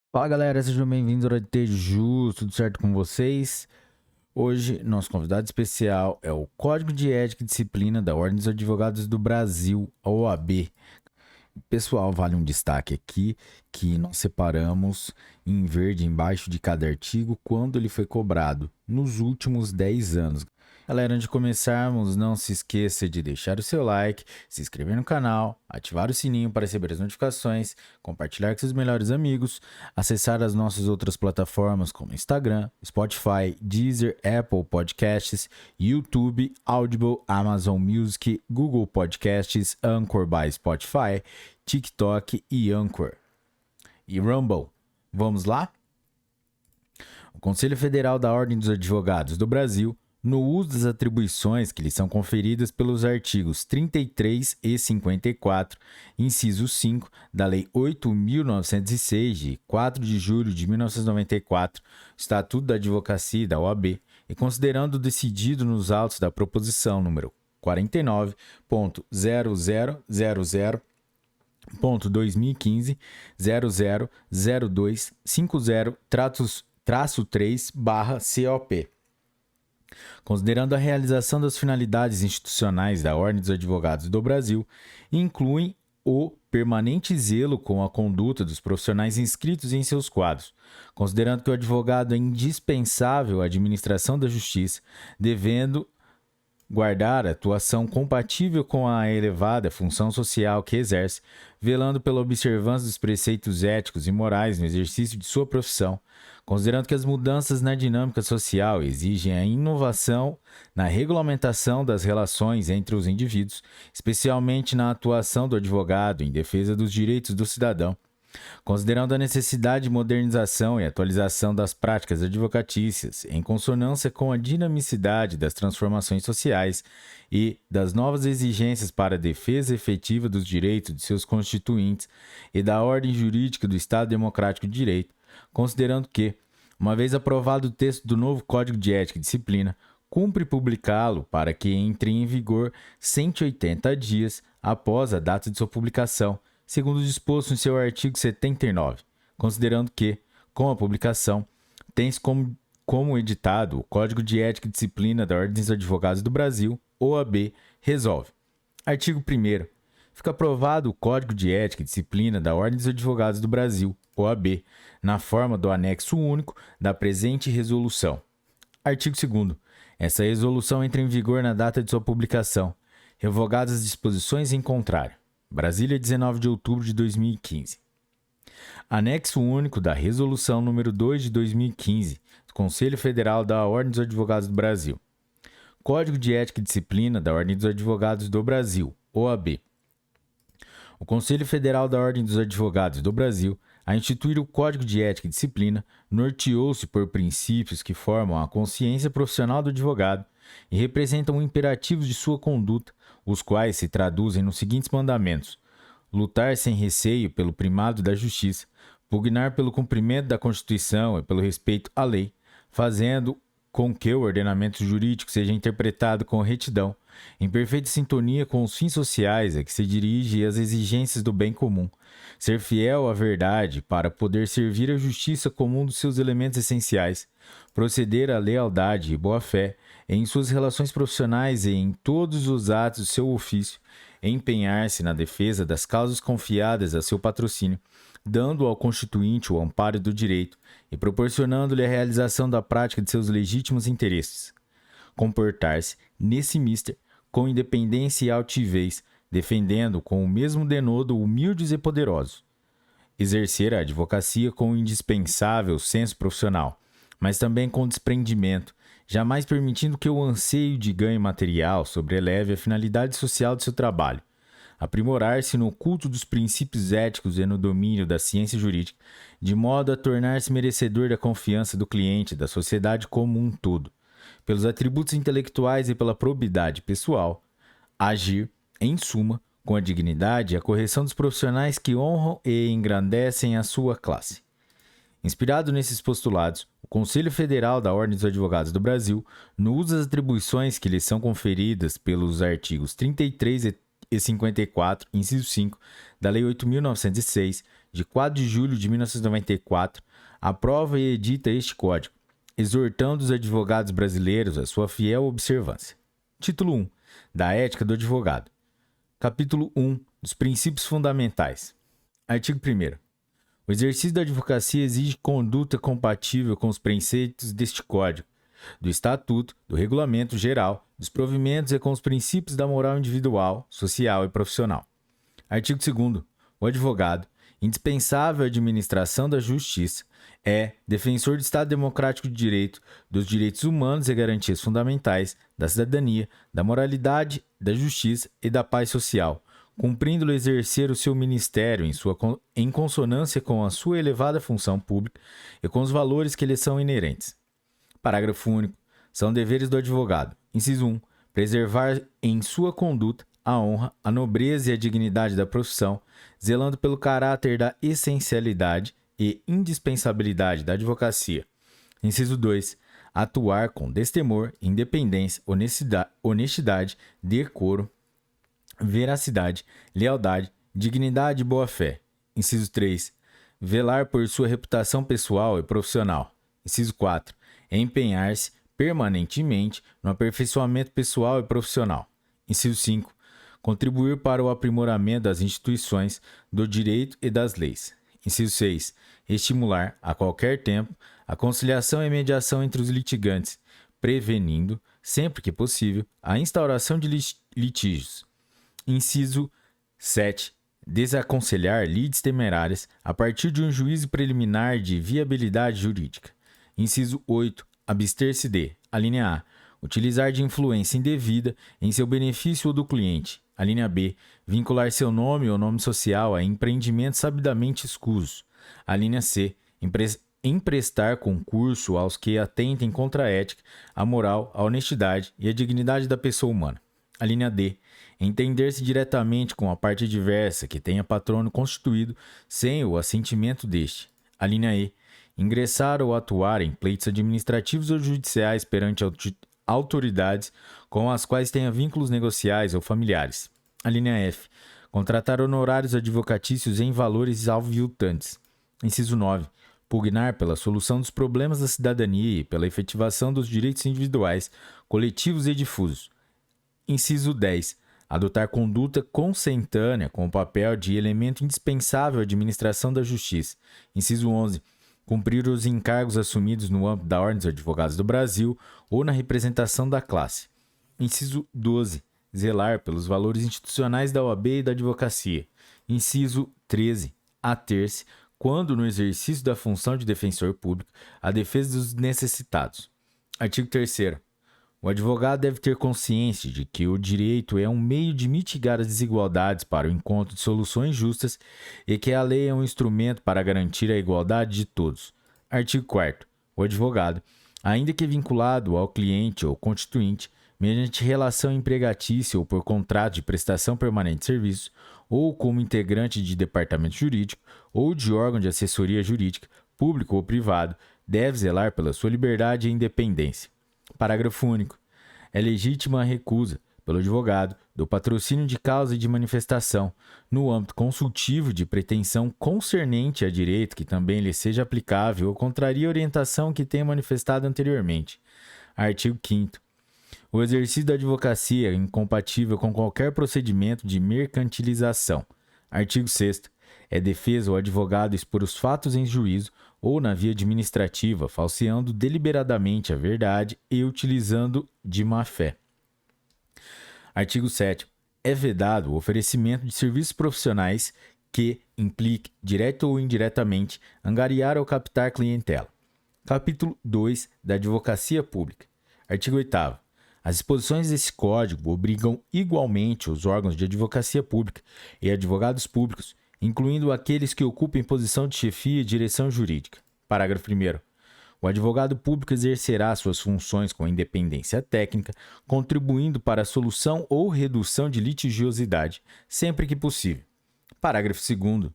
Fala galera, sejam bem-vindos ao Hora de Teju, tudo certo com vocês? Hoje, nosso convidado especial é o Código de Ética e Disciplina da Ordem dos Advogados do Brasil, a OAB. Pessoal, vale um destaque aqui que nós separamos em verde embaixo de cada artigo quando ele foi cobrado nos últimos 10 anos. Galera, antes de começarmos, não se esqueça de deixar o seu like, se inscrever no canal, ativar o sininho para receber as notificações, compartilhar com seus melhores amigos, acessar as nossas outras plataformas como Instagram, Spotify, Deezer, Apple Podcasts, YouTube, Audible, Amazon Music, Google Podcasts, Anchor by Spotify, TikTok e Anchor. E Rumble. Vamos lá? O Conselho Federal da Ordem dos Advogados do Brasil, no uso das atribuições que lhe são conferidas pelos artigos 33 e 54, inciso 5 da Lei 8.906, de 4 de julho de 1994, Estatuto da Advocacia e da OAB, e considerando decidido nos autos da proposição número 49.0000.2015 000250-3/COP. Considerando a realização das finalidades institucionais da Ordem dos Advogados do Brasil, incluem o permanente zelo com a conduta dos profissionais inscritos em seus quadros, considerando que o advogado é indispensável à administração da justiça, devendo guardar atuação compatível com a elevada função social que exerce, velando pela observância dos preceitos éticos e morais no exercício de sua profissão, considerando que as mudanças na dinâmica social exigem a inovação na regulamentação das relações entre os indivíduos, especialmente na atuação do advogado em defesa dos direitos do cidadão, considerando a necessidade de modernização e atualização das práticas advocatícias, em consonância com a dinamicidade das transformações sociais e das novas exigências para a defesa efetiva dos direitos de seus constituintes e da ordem jurídica do Estado Democrático de Direito, considerando que, uma vez aprovado o texto do novo Código de Ética e Disciplina, cumpre publicá-lo para que entre em vigor 180 dias após a data de sua publicação, segundo o disposto em seu artigo 79, considerando que, com a publicação, tem-se como editado o Código de Ética e Disciplina da Ordem dos Advogados do Brasil, OAB, resolve. Artigo 1º. Fica aprovado o Código de Ética e Disciplina da Ordem dos Advogados do Brasil, OAB, na forma do anexo único da presente resolução. Artigo 2º. Essa resolução entra em vigor na data de sua publicação, revogadas as disposições em contrário. Brasília, 19 de outubro de 2015. Anexo único da Resolução número 2 de 2015, do Conselho Federal da Ordem dos Advogados do Brasil. Código de Ética e Disciplina da Ordem dos Advogados do Brasil, OAB. O Conselho Federal da Ordem dos Advogados do Brasil, a instituir o Código de Ética e Disciplina, norteou-se por princípios que formam a consciência profissional do advogado e representam imperativos de sua conduta, os quais se traduzem nos seguintes mandamentos: lutar sem receio pelo primado da justiça, pugnar pelo cumprimento da Constituição e pelo respeito à lei, fazendo com que o ordenamento jurídico seja interpretado com retidão, em perfeita sintonia com os fins sociais a que se dirige e as exigências do bem comum, ser fiel à verdade para poder servir a justiça como um dos seus elementos essenciais, proceder à lealdade e boa-fé em suas relações profissionais e em todos os atos do seu ofício, empenhar-se na defesa das causas confiadas a seu patrocínio, dando ao constituinte o amparo do direito e proporcionando-lhe a realização da prática de seus legítimos interesses. Comportar-se, nesse mister, com independência e altivez, defendendo com o mesmo denodo humildes e poderosos. Exercer a advocacia com o indispensável senso profissional, mas também com desprendimento, jamais permitindo que o anseio de ganho material sobreleve a finalidade social de seu trabalho. Aprimorar-se no culto dos princípios éticos e no domínio da ciência jurídica, de modo a tornar-se merecedor da confiança do cliente e da sociedade como um todo. Pelos atributos intelectuais e pela probidade pessoal, agir, em suma, com a dignidade e a correção dos profissionais que honram e engrandecem a sua classe. Inspirado nesses postulados, o Conselho Federal da Ordem dos Advogados do Brasil, no uso das atribuições que lhes são conferidas pelos artigos 33 e 54, inciso 5, da Lei 8.906, de 4 de julho de 1994, aprova e edita este Código, exortando os advogados brasileiros à sua fiel observância. Título 1. Da Ética do Advogado. Capítulo 1. Dos Princípios Fundamentais. Artigo 1º. O exercício da advocacia exige conduta compatível com os preceitos deste Código, do Estatuto, do Regulamento Geral, dos provimentos e com os princípios da moral individual, social e profissional. Artigo 2º. O advogado, indispensável à administração da justiça, é defensor do Estado Democrático de Direito, dos direitos humanos e garantias fundamentais, da cidadania, da moralidade, da justiça e da paz social, cumprindo-lhe exercer o seu ministério em consonância com a sua elevada função pública e com os valores que lhe são inerentes. Parágrafo único. São deveres do advogado. Inciso 1. Preservar em sua conduta a honra, a nobreza e a dignidade da profissão, zelando pelo caráter da essencialidade e indispensabilidade da advocacia. Inciso 2. Atuar com destemor, independência, honestidade, decoro, veracidade, lealdade, dignidade e boa-fé. Inciso 3. Velar por sua reputação pessoal e profissional. Inciso 4. Empenhar-se permanentemente no aperfeiçoamento pessoal e profissional. Inciso 5. Contribuir para o aprimoramento das instituições, do direito e das leis. Inciso 6. Estimular, a qualquer tempo, a conciliação e mediação entre os litigantes, prevenindo, sempre que possível, a instauração de litígios. Inciso 7. Desaconselhar lides temerárias a partir de um juízo preliminar de viabilidade jurídica. Inciso 8. Abster-se de, alínea A, utilizar de influência indevida em seu benefício ou do cliente. Alínea B. Vincular seu nome ou nome social a empreendimentos sabidamente escusos. Alínea C. Emprestar concurso aos que atentem contra a ética, a moral, a honestidade e a dignidade da pessoa humana. Alínea D. Entender-se diretamente com a parte adversa que tenha patrono constituído sem o assentimento deste. Alínea E. Ingressar ou atuar em pleitos administrativos ou judiciais perante autoridades com as quais tenha vínculos negociais ou familiares. Alínea F. Contratar honorários advocatícios em valores aviltantes. Inciso 9. Pugnar pela solução dos problemas da cidadania e pela efetivação dos direitos individuais, coletivos e difusos. Inciso 10. Adotar conduta consentânea com o papel de elemento indispensável à administração da justiça. Inciso 11. Cumprir os encargos assumidos no âmbito da Ordem dos Advogados do Brasil ou na representação da classe. Inciso 12. Zelar pelos valores institucionais da OAB e da advocacia. Inciso 13. Ater-se, quando no exercício da função de defensor público, à defesa dos necessitados. Artigo 3º. O advogado deve ter consciência de que o direito é um meio de mitigar as desigualdades para o encontro de soluções justas e que a lei é um instrumento para garantir a igualdade de todos. Artigo 4º. O advogado, ainda que vinculado ao cliente ou constituinte, mediante relação empregatícia ou por contrato de prestação permanente de serviço, ou como integrante de departamento jurídico ou de órgão de assessoria jurídica, público ou privado, deve zelar pela sua liberdade e independência. Parágrafo único. É legítima a recusa, pelo advogado, do patrocínio de causa e de manifestação, no âmbito consultivo de pretensão concernente a direito que também lhe seja aplicável ou contraria a orientação que tenha manifestado anteriormente. Artigo 5º. O exercício da advocacia é incompatível com qualquer procedimento de mercantilização. Artigo 6º. É defesa ao advogado expor os fatos em juízo ou na via administrativa, falseando deliberadamente a verdade e utilizando de má-fé. Artigo 7º. É vedado o oferecimento de serviços profissionais que implique, direto ou indiretamente, angariar ou captar clientela. Capítulo 2 da Advocacia Pública. Artigo 8º. As disposições desse Código obrigam igualmente os órgãos de advocacia pública e advogados públicos, incluindo aqueles que ocupem posição de chefia e direção jurídica. Parágrafo 1º. O advogado público exercerá suas funções com independência técnica, contribuindo para a solução ou redução de litigiosidade, sempre que possível. Parágrafo 2º.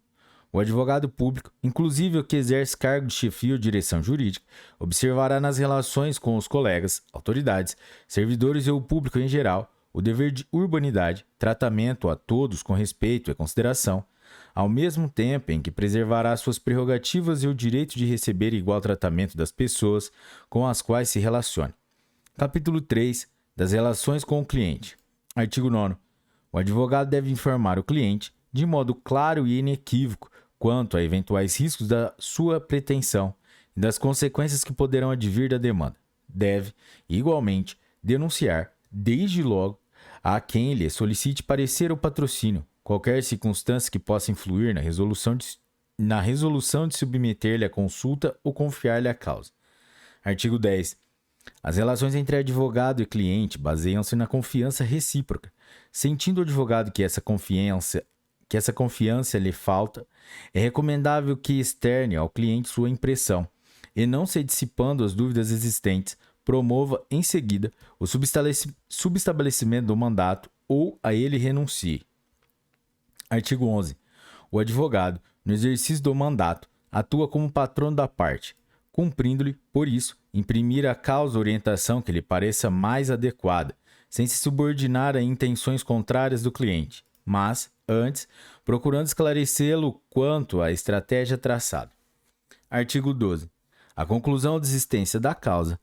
O advogado público, inclusive o que exerce cargo de chefia ou direção jurídica, observará nas relações com os colegas, autoridades, servidores e o público em geral, o dever de urbanidade, tratamento a todos com respeito e consideração, ao mesmo tempo em que preservará suas prerrogativas e o direito de receber igual tratamento das pessoas com as quais se relacione. Capítulo 3. Das relações com o cliente. Artigo 9º. O advogado deve informar o cliente, de modo claro e inequívoco, quanto a eventuais riscos da sua pretensão e das consequências que poderão advir da demanda. Deve, igualmente, denunciar, desde logo, a quem lhe solicite parecer ou patrocínio, qualquer circunstância que possa influir na resolução de submeter-lhe a consulta ou confiar-lhe a causa. Artigo 10. As relações entre advogado e cliente baseiam-se na confiança recíproca. Sentindo o advogado que essa confiança lhe falta, é recomendável que externe ao cliente sua impressão e, não se dissipando as dúvidas existentes, promova em seguida o subestabelecimento do mandato ou a ele renuncie. Artigo 11. O advogado, no exercício do mandato, atua como patrono da parte, cumprindo-lhe, por isso, imprimir à causa a orientação que lhe pareça mais adequada, sem se subordinar a intenções contrárias do cliente, mas, antes, procurando esclarecê-lo quanto à estratégia traçada. Artigo 12. A conclusão ou desistência da causa,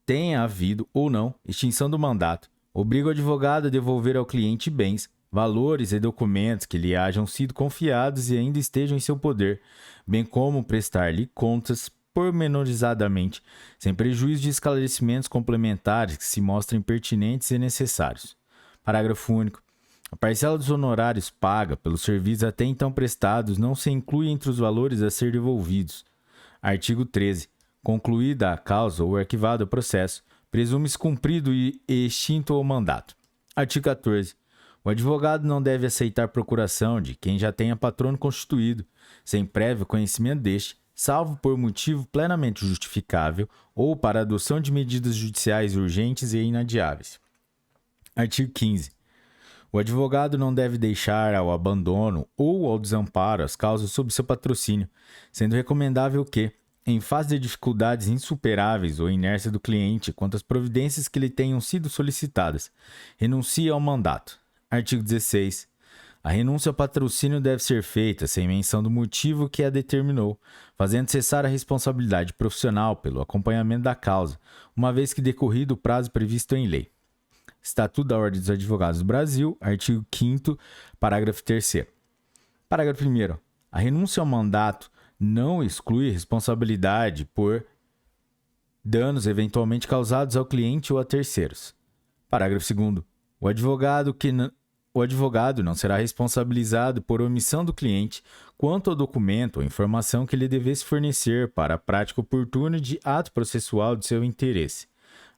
tenha havido ou não extinção do mandato, obriga o advogado a devolver ao cliente bens, valores e documentos que lhe hajam sido confiados e ainda estejam em seu poder, bem como prestar-lhe contas pormenorizadamente, sem prejuízo de esclarecimentos complementares que se mostrem pertinentes e necessários. Parágrafo único. A parcela dos honorários paga pelos serviços até então prestados não se inclui entre os valores a ser devolvidos. Artigo 13. Concluída a causa ou arquivado o processo, presume-se cumprido e extinto o mandato. Artigo 14. O advogado não deve aceitar procuração de quem já tenha patrono constituído, sem prévio conhecimento deste, salvo por motivo plenamente justificável ou para adoção de medidas judiciais urgentes e inadiáveis. Artigo 15. O advogado não deve deixar ao abandono ou ao desamparo as causas sob seu patrocínio, sendo recomendável que, em face de dificuldades insuperáveis ou inércia do cliente quanto às providências que lhe tenham sido solicitadas, renuncie ao mandato. Artigo 16. A renúncia ao patrocínio deve ser feita sem menção do motivo que a determinou, fazendo cessar a responsabilidade profissional pelo acompanhamento da causa, uma vez que decorrido o prazo previsto em lei. Estatuto da Ordem dos Advogados do Brasil, artigo 5º, parágrafo 3º. Parágrafo 1º. A renúncia ao mandato não exclui responsabilidade por danos eventualmente causados ao cliente ou a terceiros. Parágrafo 2º. O advogado não será responsabilizado por omissão do cliente quanto ao documento ou informação que lhe devesse fornecer para a prática oportuna de ato processual de seu interesse.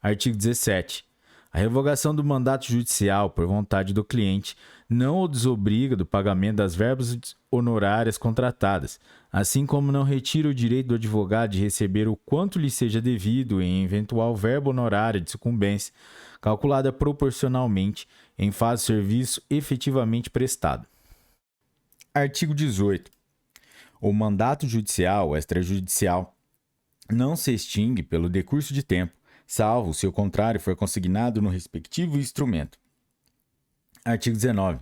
Artigo 17. A revogação do mandato judicial por vontade do cliente não o desobriga do pagamento das verbas honorárias contratadas, assim como não retira o direito do advogado de receber o quanto lhe seja devido em eventual verba honorária de sucumbência, calculada proporcionalmente em face do serviço efetivamente prestado. Artigo 18. O mandato judicial ou extrajudicial não se extingue pelo decurso de tempo, salvo se o contrário for consignado no respectivo instrumento. Artigo 19.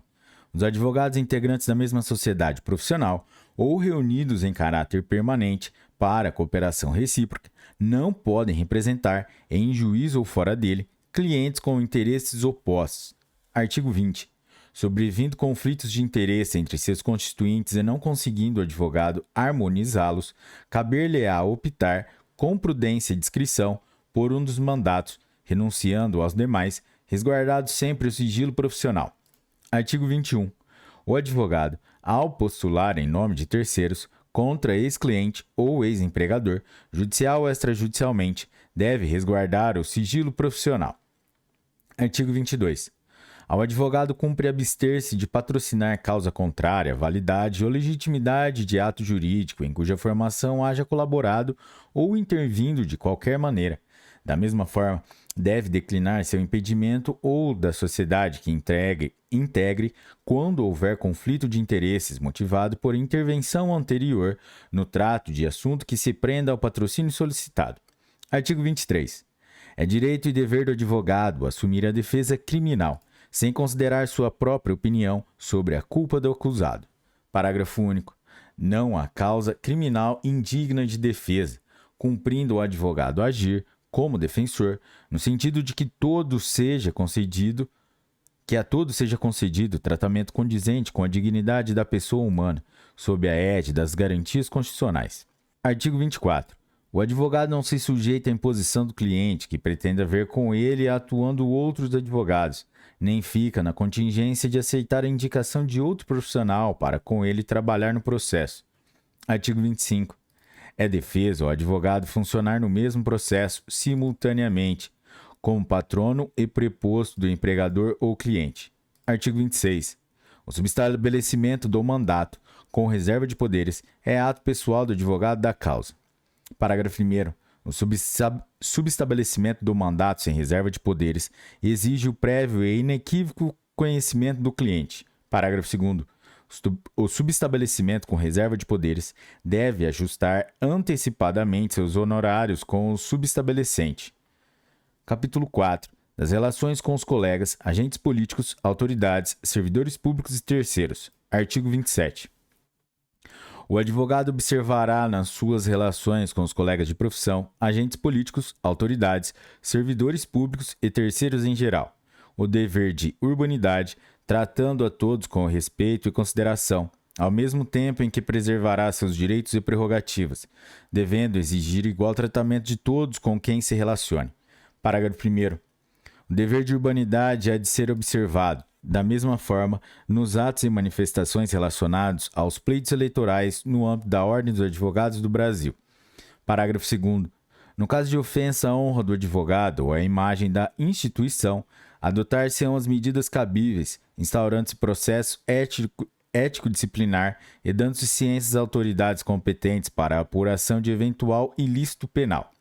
Os advogados integrantes da mesma sociedade profissional ou reunidos em caráter permanente para cooperação recíproca não podem representar, em juízo ou fora dele, clientes com interesses opostos. Artigo 20. Sobrevindo conflitos de interesse entre seus constituintes e não conseguindo o advogado harmonizá-los, caber-lhe-á optar, com prudência e discrição, por um dos mandatos, renunciando aos demais, resguardado sempre o sigilo profissional. Artigo 21. O advogado, ao postular em nome de terceiros, contra ex-cliente ou ex-empregador, judicial ou extrajudicialmente, deve resguardar o sigilo profissional. Artigo 22. Ao advogado cumpre abster-se de patrocinar causa contrária à validade ou legitimidade de ato jurídico em cuja formação haja colaborado ou intervindo de qualquer maneira. Da mesma forma, deve declinar seu impedimento ou da sociedade que integre quando houver conflito de interesses motivado por intervenção anterior no trato de assunto que se prenda ao patrocínio solicitado. Artigo 23. É direito e dever do advogado assumir a defesa criminal, sem considerar sua própria opinião sobre a culpa do acusado. Parágrafo único. Não há causa criminal indigna de defesa, cumprindo o advogado agir como defensor, no sentido de que a todos seja concedido tratamento condizente com a dignidade da pessoa humana, sob a égide das garantias constitucionais. Artigo 24. O advogado não se sujeita à imposição do cliente, que pretenda ver com ele atuando outros advogados, nem fica na contingência de aceitar a indicação de outro profissional para com ele trabalhar no processo. Artigo 25. É defeso ao advogado funcionar no mesmo processo simultaneamente, como patrono e preposto do empregador ou cliente. Artigo 26. O subestabelecimento do mandato, com reserva de poderes, é ato pessoal do advogado da causa. Parágrafo 1º. O subestabelecimento do mandato sem reserva de poderes exige o prévio e inequívoco conhecimento do cliente. Parágrafo 2º. O subestabelecimento com reserva de poderes deve ajustar antecipadamente seus honorários com o subestabelecente. Capítulo 4. Das relações com os colegas, agentes políticos, autoridades, servidores públicos e terceiros. Artigo 27. O advogado observará nas suas relações com os colegas de profissão, agentes políticos, autoridades, servidores públicos e terceiros em geral, o dever de urbanidade, tratando a todos com respeito e consideração, ao mesmo tempo em que preservará seus direitos e prerrogativas, devendo exigir igual tratamento de todos com quem se relacione. Parágrafo 1º. O dever de urbanidade é de ser observado, da mesma forma, nos atos e manifestações relacionados aos pleitos eleitorais no âmbito da Ordem dos Advogados do Brasil. Parágrafo 2º. No caso de ofensa à honra do advogado ou à imagem da instituição, adotar-se-ão as medidas cabíveis, instaurando-se processo ético-disciplinar e dando-se ciência às autoridades competentes para a apuração de eventual ilícito penal.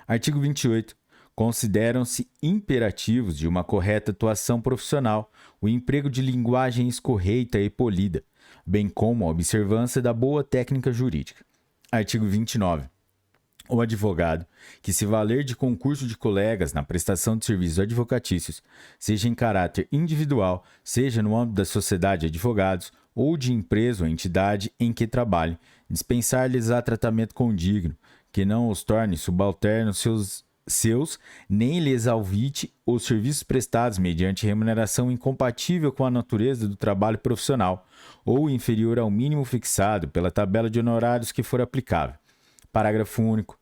Artigo 28. Consideram-se imperativos de uma correta atuação profissional o emprego de linguagem escorreita e polida, bem como a observância da boa técnica jurídica. Artigo 29. O advogado, que se valer de concurso de colegas na prestação de serviços advocatícios, seja em caráter individual, seja no âmbito da sociedade de advogados ou de empresa ou entidade em que trabalhe, dispensar-lhes-á tratamento condigno, que não os torne subalternos seus, nem lhes alvite os serviços prestados mediante remuneração incompatível com a natureza do trabalho profissional ou inferior ao mínimo fixado pela tabela de honorários que for aplicável. Parágrafo único.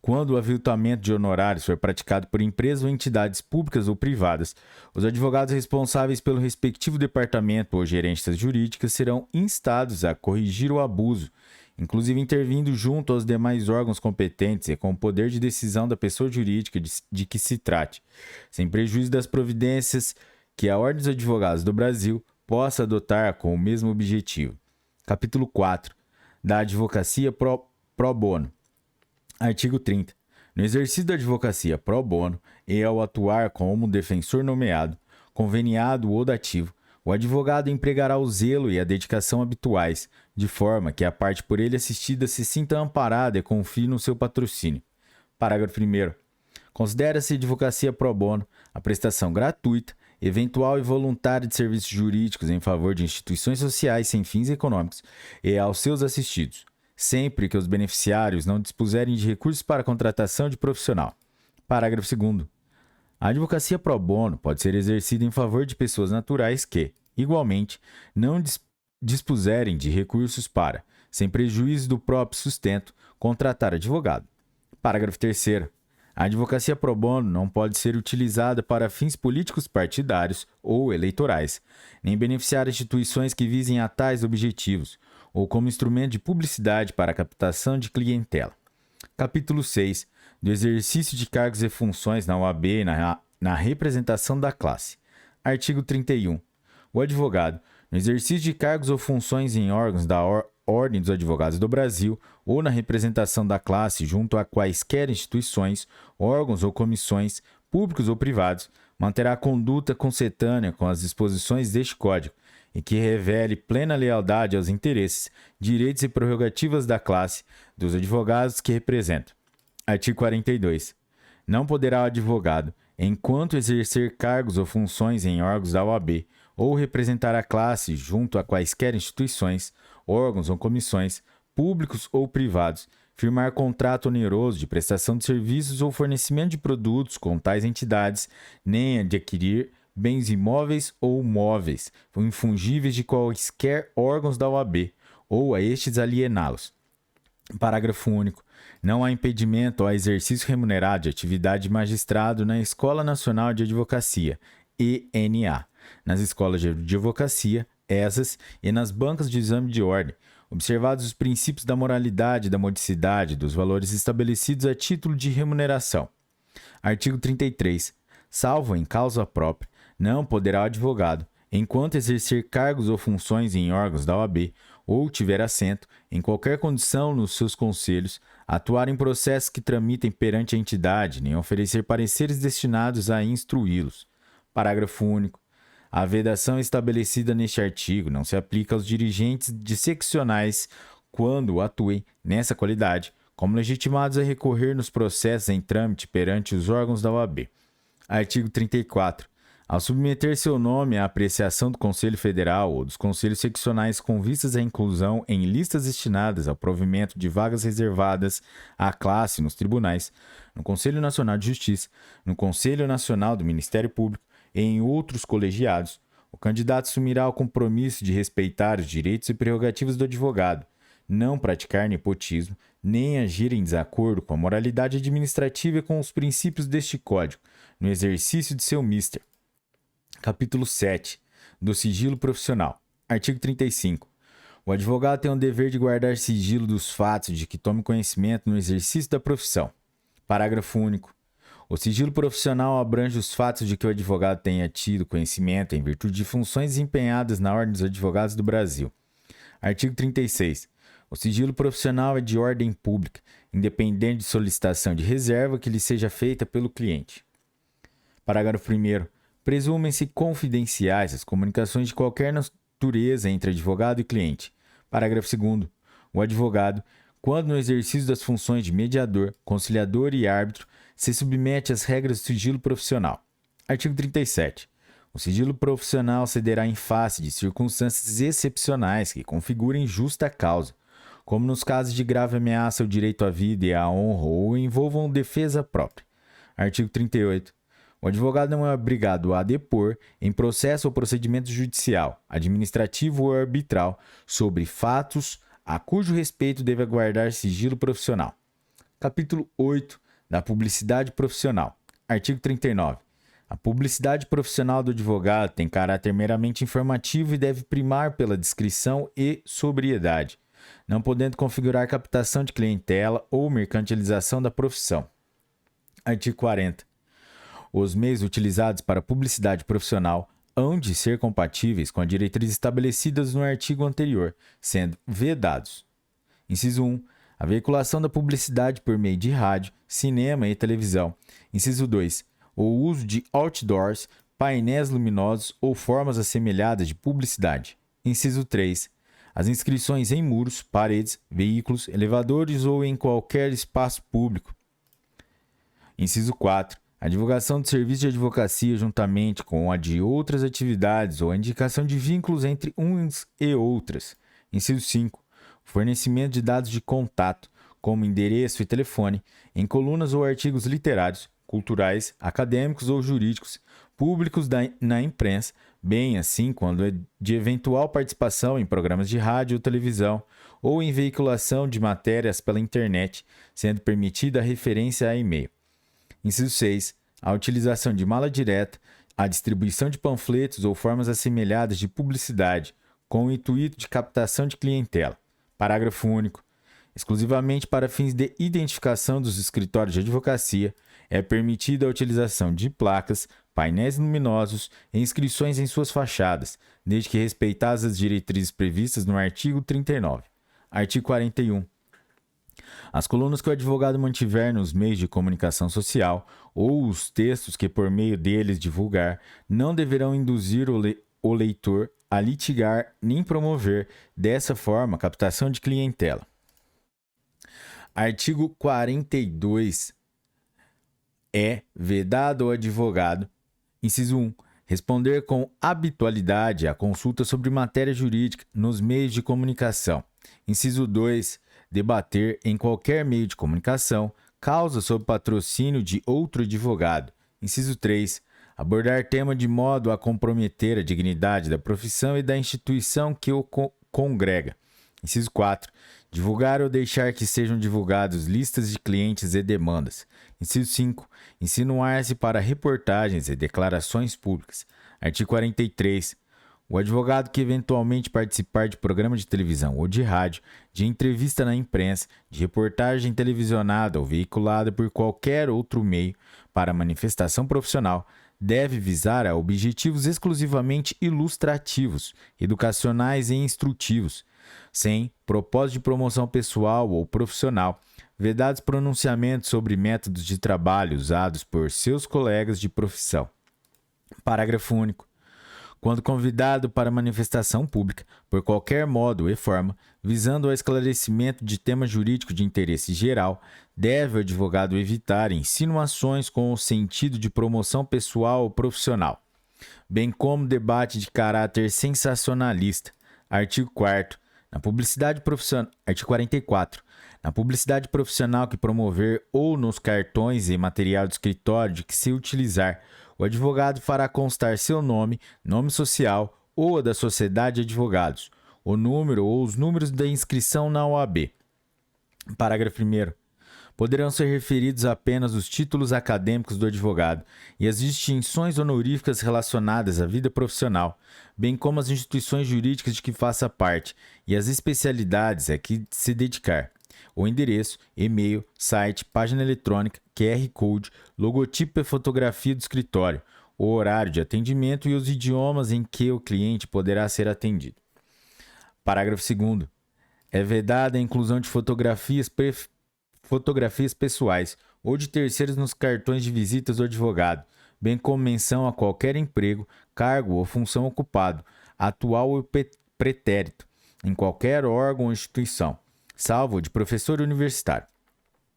Quando o aviltamento de honorários for praticado por empresas ou entidades públicas ou privadas, os advogados responsáveis pelo respectivo departamento ou gerências jurídicas serão instados a corrigir o abuso, inclusive intervindo junto aos demais órgãos competentes e com o poder de decisão da pessoa jurídica de que se trate, sem prejuízo das providências que a Ordem dos Advogados do Brasil possa adotar com o mesmo objetivo. Capítulo 4. Da advocacia pro bono. Artigo 30. No exercício da advocacia pro bono e ao atuar como defensor nomeado, conveniado ou dativo, o advogado empregará o zelo e a dedicação habituais, de forma que a parte por ele assistida se sinta amparada e confie no seu patrocínio. Parágrafo 1º. Considera-se advocacia pro bono a prestação gratuita, eventual e voluntária de serviços jurídicos em favor de instituições sociais sem fins econômicos e aos seus assistidos, sempre que os beneficiários não dispuserem de recursos para a contratação de profissional. Parágrafo 2º. A advocacia pro bono pode ser exercida em favor de pessoas naturais que, igualmente, não dispuserem de recursos para, sem prejuízo do próprio sustento, contratar advogado. Parágrafo 3º. A advocacia pro bono não pode ser utilizada para fins políticos partidários ou eleitorais, nem beneficiar instituições que visem a tais objetivos, ou como instrumento de publicidade para a captação de clientela. Capítulo 6. Do exercício de cargos e funções na OAB e na representação da classe. Artigo 31. O advogado, no exercício de cargos ou funções em órgãos da Ordem dos Advogados do Brasil ou na representação da classe junto a quaisquer instituições, órgãos ou comissões, públicos ou privados, manterá conduta concetânea com as disposições deste Código e que revele plena lealdade aos interesses, direitos e prerrogativas da classe dos advogados que representam. Artigo 42. Não poderá o advogado, enquanto exercer cargos ou funções em órgãos da OAB, ou representar a classe junto a quaisquer instituições, órgãos ou comissões, públicos ou privados, firmar contrato oneroso de prestação de serviços ou fornecimento de produtos com tais entidades, nem adquirir bens imóveis ou móveis infungíveis de quaisquer órgãos da OAB, ou a estes aliená-los. Parágrafo único. Não há impedimento ao exercício remunerado de atividade de magistrado na Escola Nacional de Advocacia, ENA, nas escolas de advocacia, ESAs, e nas bancas de exame de ordem, observados os princípios da moralidade e da modicidade dos valores estabelecidos a título de remuneração. Artigo 33. Salvo em causa própria, não poderá o advogado, enquanto exercer cargos ou funções em órgãos da OAB, ou tiver assento, em qualquer condição nos seus conselhos, atuar em processos que tramitem perante a entidade, nem oferecer pareceres destinados a instruí-los. Parágrafo único. A vedação estabelecida neste artigo não se aplica aos dirigentes de seccionais quando atuem, nessa qualidade, como legitimados a recorrer nos processos em trâmite perante os órgãos da OAB. Artigo 34. Ao submeter seu nome à apreciação do Conselho Federal ou dos Conselhos Seccionais com vistas à inclusão em listas destinadas ao provimento de vagas reservadas à classe nos tribunais, no Conselho Nacional de Justiça, no Conselho Nacional do Ministério Público e em outros colegiados, o candidato assumirá o compromisso de respeitar os direitos e prerrogativas do advogado, não praticar nepotismo, nem agir em desacordo com a moralidade administrativa e com os princípios deste Código, no exercício de seu mister. Capítulo 7. Do sigilo profissional. Artigo 35. O advogado tem o dever de guardar sigilo dos fatos de que tome conhecimento no exercício da profissão. Parágrafo único. O sigilo profissional abrange os fatos de que o advogado tenha tido conhecimento em virtude de funções desempenhadas na Ordem dos Advogados do Brasil. Artigo 36. O sigilo profissional é de ordem pública, independente de solicitação de reserva que lhe seja feita pelo cliente. Parágrafo 1º. Presumem-se confidenciais as comunicações de qualquer natureza entre advogado e cliente. Parágrafo 2º. O advogado, quando no exercício das funções de mediador, conciliador e árbitro, se submete às regras do sigilo profissional. Artigo 37. O sigilo profissional cederá em face de circunstâncias excepcionais que configurem justa causa, como nos casos de grave ameaça ao direito à vida e à honra ou envolvam defesa própria. Artigo 38. O advogado não é obrigado a depor, em processo ou procedimento judicial, administrativo ou arbitral, sobre fatos a cujo respeito deve guardar sigilo profissional. Capítulo 8. Da publicidade profissional. Artigo 39. A publicidade profissional do advogado tem caráter meramente informativo e deve primar pela discrição e sobriedade, não podendo configurar captação de clientela ou mercantilização da profissão. Artigo 40. Os meios utilizados para publicidade profissional hão de ser compatíveis com as diretrizes estabelecidas no artigo anterior, sendo vedados. Inciso 1. A veiculação da publicidade por meio de rádio, cinema e televisão. Inciso 2. O uso de outdoors, painéis luminosos ou formas assemelhadas de publicidade. Inciso 3. As inscrições em muros, paredes, veículos, elevadores ou em qualquer espaço público. Inciso 4. A divulgação de serviços de advocacia juntamente com a de outras atividades ou a indicação de vínculos entre uns e outras. Inciso 5. O fornecimento de dados de contato, como endereço e telefone, em colunas ou artigos literários, culturais, acadêmicos ou jurídicos, públicos na imprensa, bem assim quando é de eventual participação em programas de rádio ou televisão, ou em veiculação de matérias pela internet, sendo permitida a referência a e-mail. Inciso 6. A utilização de mala direta, a distribuição de panfletos ou formas assemelhadas de publicidade, com o intuito de captação de clientela. Parágrafo único. Exclusivamente para fins de identificação dos escritórios de advocacia, é permitida a utilização de placas, painéis luminosos e inscrições em suas fachadas, desde que respeitadas as diretrizes previstas no artigo 39. Artigo 41. As colunas que o advogado mantiver nos meios de comunicação social ou os textos que por meio deles divulgar não deverão induzir o leitor a litigar nem promover, dessa forma, a captação de clientela. Artigo 42. É vedado ao advogado, inciso 1, Responder com habitualidade à consulta sobre matéria jurídica nos meios de comunicação. Inciso 2. Debater em qualquer meio de comunicação causa sob patrocínio de outro advogado. Inciso 3. Abordar tema de modo a comprometer a dignidade da profissão e da instituição que o congrega. Inciso 4. Divulgar ou deixar que sejam divulgados listas de clientes e demandas. Inciso 5. Insinuar-se para reportagens e declarações públicas. Artigo 43. O advogado que eventualmente participar de programa de televisão ou de rádio, de entrevista na imprensa, de reportagem televisionada ou veiculada por qualquer outro meio para manifestação profissional, deve visar a objetivos exclusivamente ilustrativos, educacionais e instrutivos, sem propósito de promoção pessoal ou profissional, vedados pronunciamentos sobre métodos de trabalho usados por seus colegas de profissão. Parágrafo único. Quando convidado para manifestação pública, por qualquer modo e forma, visando ao esclarecimento de tema jurídico de interesse geral, deve o advogado evitar insinuações com o sentido de promoção pessoal ou profissional, bem como debate de caráter sensacionalista. Artigo 4º. Na publicidade profissional. Artigo 44. Na publicidade profissional que promover ou nos cartões e material de escritório de que se utilizar, o advogado fará constar seu nome, nome social ou a da sociedade de advogados, o número ou os números da inscrição na OAB. Parágrafo 1º. Poderão ser referidos apenas os títulos acadêmicos do advogado e as distinções honoríficas relacionadas à vida profissional, bem como as instituições jurídicas de que faça parte e as especialidades a que se dedicar. O endereço, e-mail, site, página eletrônica, QR Code, logotipo e fotografia do escritório, o horário de atendimento e os idiomas em que o cliente poderá ser atendido. Parágrafo 2º. É vedada a inclusão de fotografias pessoais ou de terceiros nos cartões de visitas do advogado, bem como menção a qualquer emprego, cargo ou função ocupado, atual ou pretérito, em qualquer órgão ou instituição, salvo de professor universitário.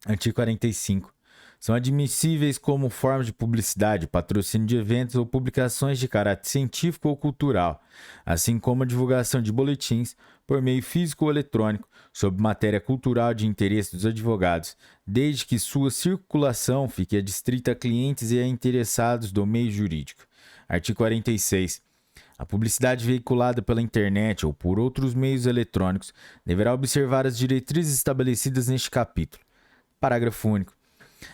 Artigo 45. São admissíveis como forma de publicidade, patrocínio de eventos ou publicações de caráter científico ou cultural, assim como a divulgação de boletins por meio físico ou eletrônico sobre matéria cultural de interesse dos advogados, desde que sua circulação fique adstrita a clientes e a interessados do meio jurídico. Artigo 46. A publicidade veiculada pela internet ou por outros meios eletrônicos deverá observar as diretrizes estabelecidas neste capítulo. Parágrafo único.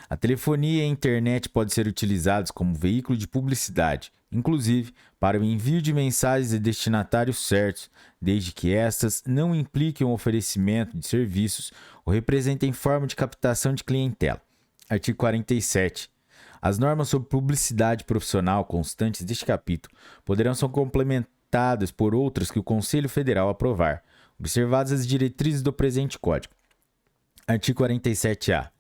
A telefonia e a internet podem ser utilizados como veículo de publicidade, inclusive para o envio de mensagens e destinatários certos, desde que estas não impliquem o oferecimento de serviços ou representem forma de captação de clientela. Artigo 47. As normas sobre publicidade profissional constantes deste capítulo poderão ser complementadas por outras que o Conselho Federal aprovar, observadas as diretrizes do presente Código. Artigo 47-A.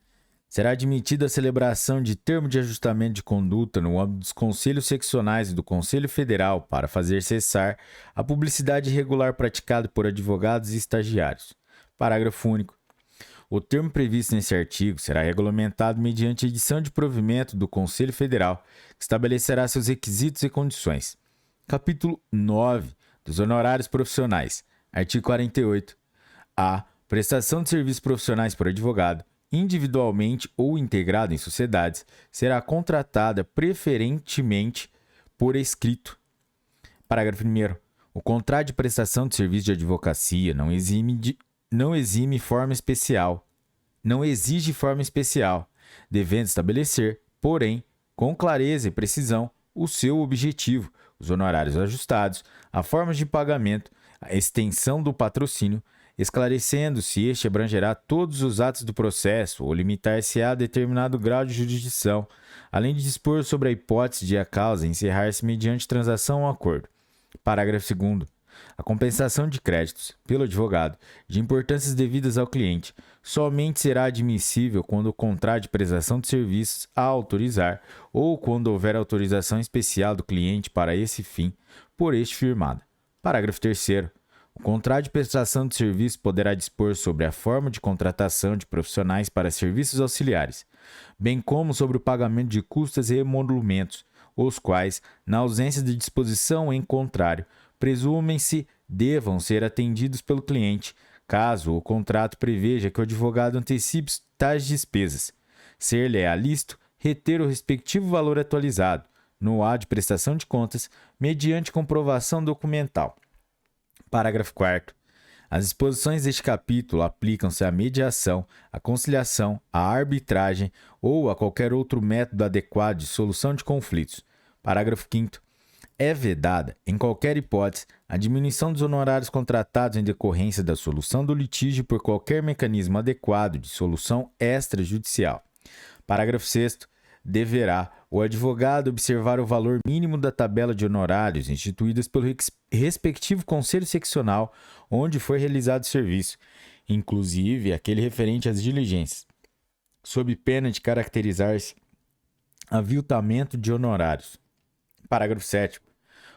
Será admitida a celebração de termo de ajustamento de conduta no âmbito dos Conselhos Seccionais e do Conselho Federal para fazer cessar a publicidade irregular praticada por advogados e estagiários. Parágrafo único. O termo previsto nesse artigo será regulamentado mediante edição de provimento do Conselho Federal, que estabelecerá seus requisitos e condições. Capítulo 9 dos honorários profissionais. Artigo 48. A prestação de serviços profissionais por advogado, individualmente ou integrado em sociedades, será contratada preferentemente por escrito. Parágrafo 1º. O contrato de prestação de serviço de advocacia não exige forma especial, devendo estabelecer, porém, com clareza e precisão, o seu objetivo, os honorários ajustados, a forma de pagamento, a extensão do patrocínio, esclarecendo se este abrangerá todos os atos do processo ou limitar-se a determinado grau de jurisdição, além de dispor sobre a hipótese de a causa encerrar-se mediante transação ou acordo. Parágrafo 2º. A compensação de créditos, pelo advogado, de importâncias devidas ao cliente, somente será admissível quando o contrato de prestação de serviços a autorizar ou quando houver autorização especial do cliente para esse fim, por este firmada. Parágrafo 3º. O contrato de prestação de serviço poderá dispor sobre a forma de contratação de profissionais para serviços auxiliares, bem como sobre o pagamento de custas e emolumentos, os quais, na ausência de disposição em contrário, presumem-se devam ser atendidos pelo cliente, caso o contrato preveja que o advogado antecipe tais despesas. Ser-lhe-á lícito reter o respectivo valor atualizado, no ato de prestação de contas, mediante comprovação documental. Parágrafo 4º. As disposições deste capítulo aplicam-se à mediação, à conciliação, à arbitragem ou a qualquer outro método adequado de solução de conflitos. Parágrafo 5º. É vedada, em qualquer hipótese, a diminuição dos honorários contratados em decorrência da solução do litígio por qualquer mecanismo adequado de solução extrajudicial. Parágrafo 6º. Deverá o advogado observar o valor mínimo da tabela de honorários instituídas pelo respectivo conselho seccional onde foi realizado o serviço, inclusive aquele referente às diligências, sob pena de caracterizar-se aviltamento de honorários. Parágrafo 7º.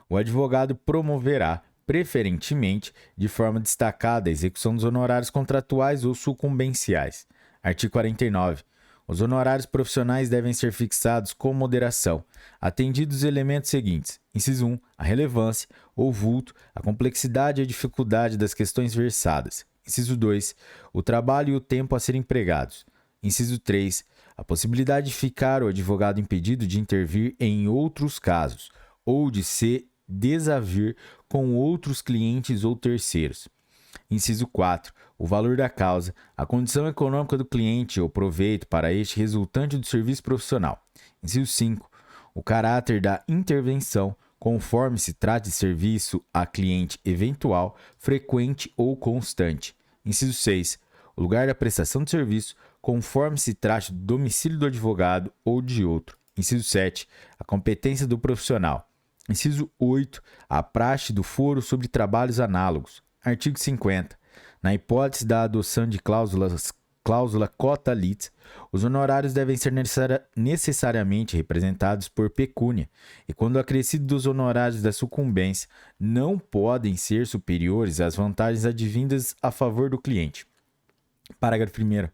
O advogado promoverá, preferentemente, de forma destacada, a execução dos honorários contratuais ou sucumbenciais. Artigo 49. Os honorários profissionais devem ser fixados com moderação, atendidos os elementos seguintes. Inciso 1. A relevância, ou vulto, a complexidade e a dificuldade das questões versadas. Inciso 2. O trabalho e o tempo a serem empregados. Inciso 3. A possibilidade de ficar o advogado impedido de intervir em outros casos, ou de se desavir com outros clientes ou terceiros. Inciso 4. O valor da causa, a condição econômica do cliente ou proveito para este resultante do serviço profissional. Inciso 5. O caráter da intervenção, conforme se trata de serviço a cliente eventual, frequente ou constante. Inciso 6. O lugar da prestação de serviço, conforme se trate do domicílio do advogado ou de outro. Inciso 7. A competência do profissional. Inciso 8. A praxe do foro sobre trabalhos análogos. Artigo 50. Na hipótese da adoção de cláusula cota lit, os honorários devem ser necessariamente representados por pecúnia, e quando acrescido dos honorários da sucumbência, não podem ser superiores às vantagens advindas a favor do cliente. Parágrafo 1º.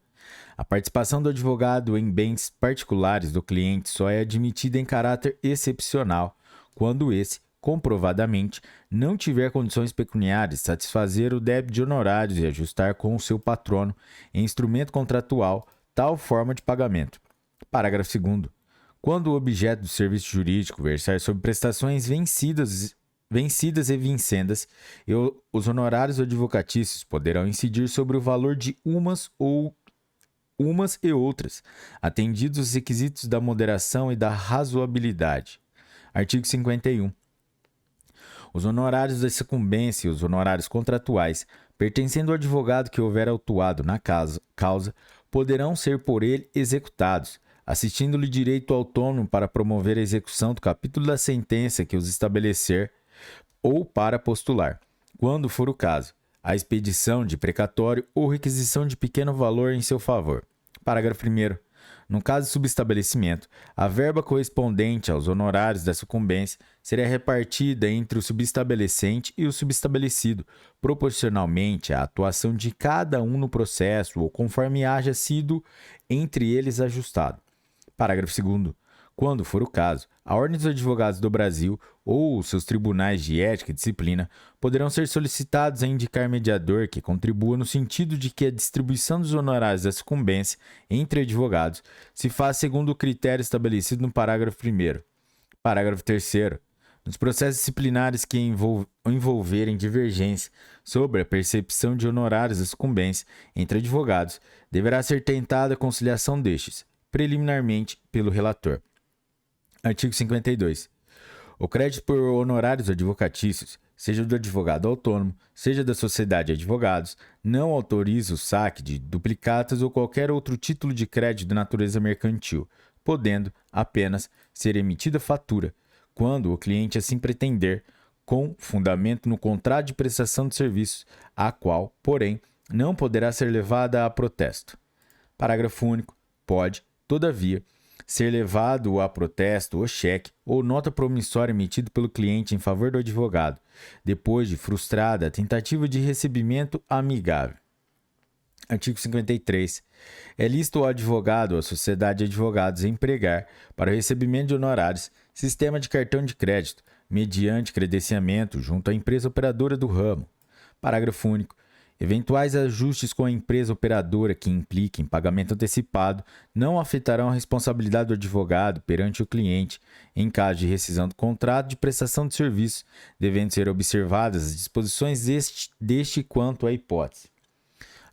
A participação do advogado em bens particulares do cliente só é admitida em caráter excepcional, quando esse, comprovadamente, não tiver condições pecuniárias de satisfazer o débito de honorários e ajustar com o seu patrono, em instrumento contratual, tal forma de pagamento. Parágrafo 2º. Quando o objeto do serviço jurídico versar sobre prestações vencidas e vincendas, os honorários advocatícios poderão incidir sobre o valor de umas e outras, atendidos os requisitos da moderação e da razoabilidade. Artigo 51. Os honorários da sucumbência e os honorários contratuais, pertencendo ao advogado que houver autuado na causa, poderão ser por ele executados, assistindo-lhe direito autônomo para promover a execução do capítulo da sentença que os estabelecer ou para postular, quando for o caso, a expedição de precatório ou requisição de pequeno valor em seu favor. Parágrafo 1º. No caso de subestabelecimento, a verba correspondente aos honorários da sucumbência será repartida entre o subestabelecente e o subestabelecido, proporcionalmente à atuação de cada um no processo ou conforme haja sido entre eles ajustado. Parágrafo 2º. Quando for o caso, a Ordem dos Advogados do Brasil ou os seus tribunais de ética e disciplina poderão ser solicitados a indicar mediador que contribua no sentido de que a distribuição dos honorários da sucumbência entre advogados se faça segundo o critério estabelecido no parágrafo 1º. Parágrafo 3º. Nos processos disciplinares que envolverem divergência sobre a percepção de honorários da sucumbência entre advogados, deverá ser tentada a conciliação destes, preliminarmente pelo relator. Artigo 52. O crédito por honorários advocatícios, seja do advogado autônomo, seja da sociedade de advogados, não autoriza o saque de duplicatas ou qualquer outro título de crédito de natureza mercantil, podendo apenas ser emitida fatura, quando o cliente assim pretender, com fundamento no contrato de prestação de serviços, a qual, porém, não poderá ser levada a protesto. Parágrafo único. Pode, todavia, ser levado a protesto ou cheque ou nota promissória emitido pelo cliente em favor do advogado, depois de frustrada a tentativa de recebimento amigável. Artigo 53. É lícito ao advogado ou à sociedade de advogados empregar, para o recebimento de honorários, sistema de cartão de crédito, mediante credenciamento junto à empresa operadora do ramo. Parágrafo único. Eventuais ajustes com a empresa operadora que impliquem pagamento antecipado não afetarão a responsabilidade do advogado perante o cliente, em caso de rescisão do contrato de prestação de serviço, devendo ser observadas as disposições deste quanto à hipótese.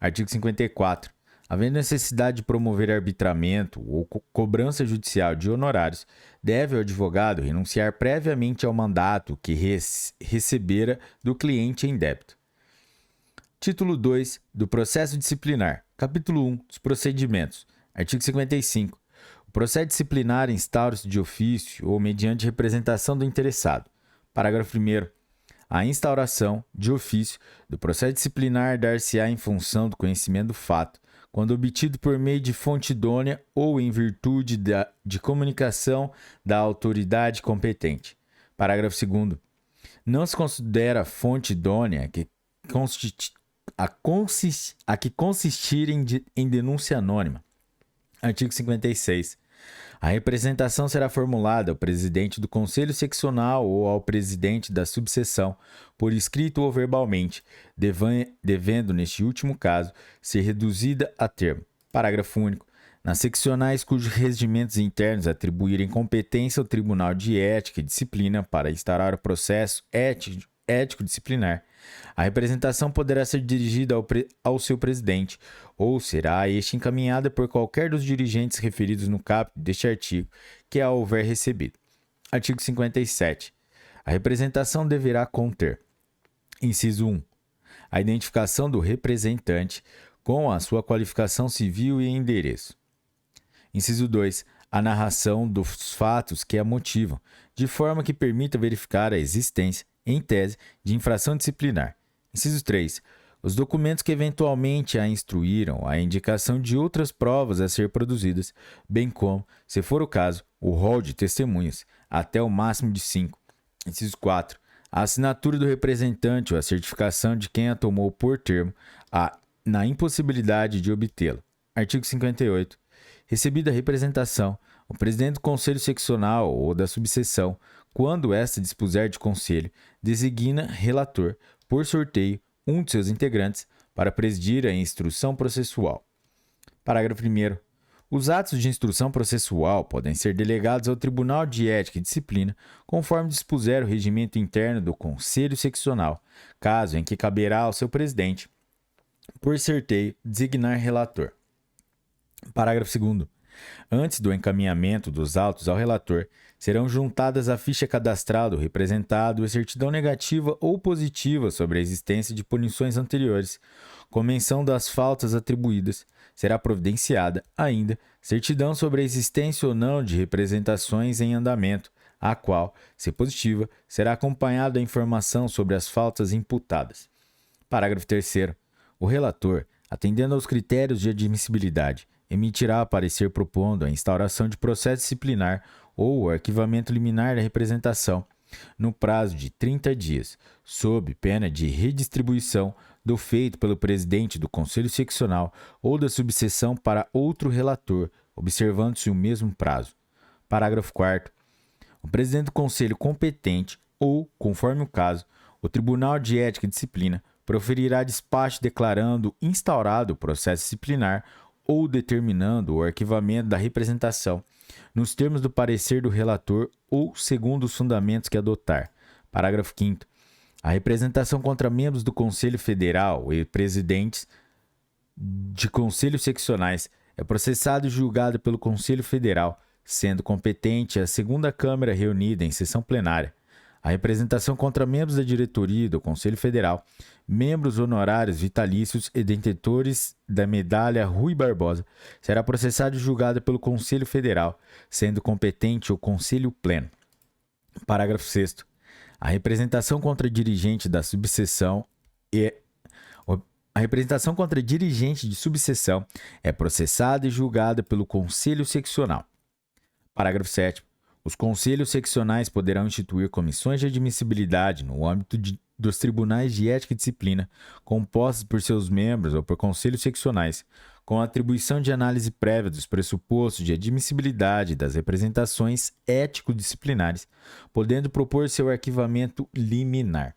Artigo 54. Havendo necessidade de promover arbitramento ou cobrança judicial de honorários, deve o advogado renunciar previamente ao mandato que recebera do cliente em débito. Título 2 do Processo Disciplinar. Capítulo 1 dos Procedimentos. Artigo 55. O processo disciplinar instaura-se de ofício ou mediante representação do interessado. Parágrafo 1º. A instauração, de ofício, do processo disciplinar dar-se-á em função do conhecimento do fato, quando obtido por meio de fonte idônea ou em virtude de comunicação da autoridade competente. Parágrafo 2º. Não se considera fonte idônea a que consistirem em denúncia anônima. Artigo 56. A representação será formulada ao presidente do Conselho Seccional ou ao presidente da subseção, por escrito ou verbalmente, devendo, neste último caso, ser reduzida a termo. Parágrafo único. Nas seccionais cujos regimentos internos atribuírem competência ao Tribunal de Ética e Disciplina para instaurar o processo ético-disciplinar, a representação poderá ser dirigida ao seu presidente, ou será a este encaminhada por qualquer dos dirigentes referidos no caput deste artigo, que a houver recebido. Artigo 57. A representação deverá conter: inciso 1. A identificação do representante com a sua qualificação civil e endereço. Inciso 2. A narração dos fatos que a motivam, de forma que permita verificar a existência, em tese, de infração disciplinar. Inciso 3. Os documentos que eventualmente a instruíram, a indicação de outras provas a ser produzidas, bem como, se for o caso, o rol de testemunhas, até o máximo de 5. Inciso 4. A assinatura do representante ou a certificação de quem a tomou por termo, na impossibilidade de obtê-la. Artigo 58. Recebida a representação, o presidente do Conselho Seccional ou da subseção, quando esta dispuser de conselho, designa relator, por sorteio, um de seus integrantes, para presidir a instrução processual. Parágrafo 1º. Os atos de instrução processual podem ser delegados ao Tribunal de Ética e Disciplina, conforme dispuser o regimento interno do Conselho Seccional, caso em que caberá ao seu presidente, por sorteio, designar relator. Parágrafo 2º. Antes do encaminhamento dos autos ao relator, serão juntadas a ficha cadastral do representado e certidão negativa ou positiva sobre a existência de punições anteriores, com menção das faltas atribuídas. Será providenciada, ainda, certidão sobre a existência ou não de representações em andamento, a qual, se positiva, será acompanhada a informação sobre as faltas imputadas. Parágrafo 3º. O relator, atendendo aos critérios de admissibilidade, emitirá parecer propondo a instauração de processo disciplinar ou o arquivamento liminar da representação, no prazo de 30 dias, sob pena de redistribuição do feito pelo presidente do Conselho Seccional ou da subseção para outro relator, observando-se o mesmo prazo. Parágrafo 4º. O presidente do Conselho competente ou, conforme o caso, o Tribunal de Ética e Disciplina proferirá despacho declarando instaurado o processo disciplinar ou determinando o arquivamento da representação, nos termos do parecer do relator ou segundo os fundamentos que adotar. Parágrafo 5º. A representação contra membros do Conselho Federal e presidentes de conselhos seccionais é processada e julgada pelo Conselho Federal, sendo competente a segunda Câmara reunida em sessão plenária. A representação contra membros da diretoria do Conselho Federal, membros honorários vitalícios e detentores da medalha Rui Barbosa será processada e julgada pelo Conselho Federal, sendo competente o Conselho Pleno. Parágrafo 6º. A representação contra dirigente da subseção é processada e julgada pelo Conselho Seccional. Parágrafo 7º. Os conselhos seccionais poderão instituir comissões de admissibilidade no âmbito dos tribunais de ética e disciplina, compostos por seus membros ou por conselhos seccionais, com a atribuição de análise prévia dos pressupostos de admissibilidade das representações ético-disciplinares, podendo propor seu arquivamento liminar.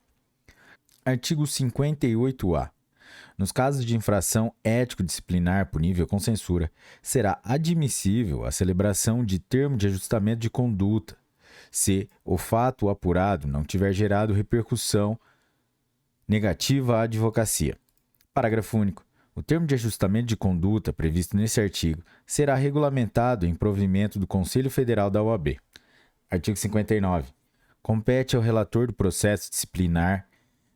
Artigo 58-A. Nos casos de infração ético-disciplinar punível com censura, será admissível a celebração de termo de ajustamento de conduta, se o fato apurado não tiver gerado repercussão negativa à advocacia. Parágrafo único. O termo de ajustamento de conduta previsto nesse artigo será regulamentado em provimento do Conselho Federal da OAB. Artigo 59. Compete ao relator do processo disciplinar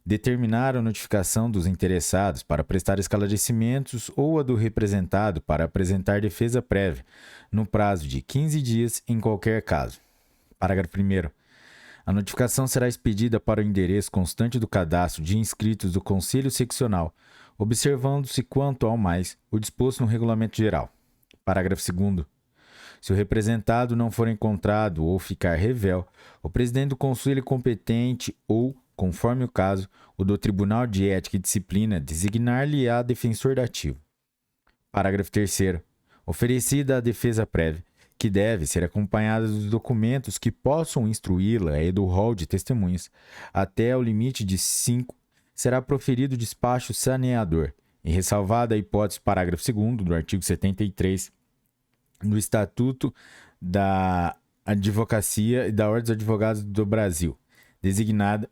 determinar a notificação dos interessados para prestar esclarecimentos ou a do representado para apresentar defesa prévia, no prazo de 15 dias em qualquer caso. Parágrafo 1º. A notificação será expedida para o endereço constante do cadastro de inscritos do Conselho Seccional, observando-se quanto ao mais o disposto no Regulamento Geral. Parágrafo 2º. Se o representado não for encontrado ou ficar revel, o presidente do Conselho competente ou, conforme o caso, o do Tribunal de Ética e Disciplina designar-lhe-á defensor dativo. Parágrafo 3º. Oferecida a defesa prévia, que deve ser acompanhada dos documentos que possam instruí-la e do rol de testemunhas, até o limite de 5, será proferido despacho saneador, e ressalvada a hipótese parágrafo 2º do artigo 73 do Estatuto da Advocacia e da Ordem dos Advogados do Brasil, designada,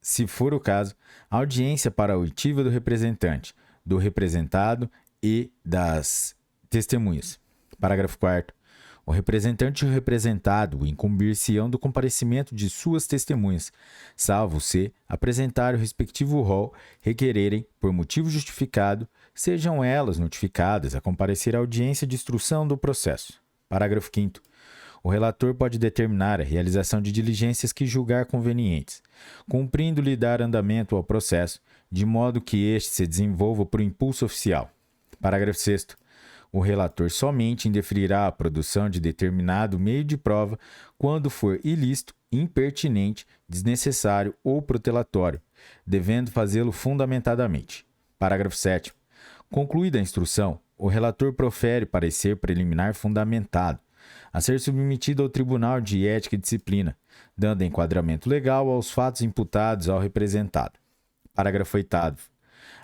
se for o caso, a audiência para a oitiva do representante, do representado e das testemunhas. Parágrafo 4º. O representante e o representado incumbir-se-ão do comparecimento de suas testemunhas, salvo se apresentar o respectivo rol requererem, por motivo justificado, sejam elas notificadas a comparecer à audiência de instrução do processo. Parágrafo 5º. O relator pode determinar a realização de diligências que julgar convenientes, cumprindo-lhe dar andamento ao processo, de modo que este se desenvolva por impulso oficial. Parágrafo 6º. O relator somente indeferirá a produção de determinado meio de prova quando for ilícito, impertinente, desnecessário ou protelatório, devendo fazê-lo fundamentadamente. Parágrafo 7º. Concluída a instrução, o relator profere parecer preliminar fundamentado, a ser submetido ao Tribunal de Ética e Disciplina, dando enquadramento legal aos fatos imputados ao representado. Parágrafo 8º.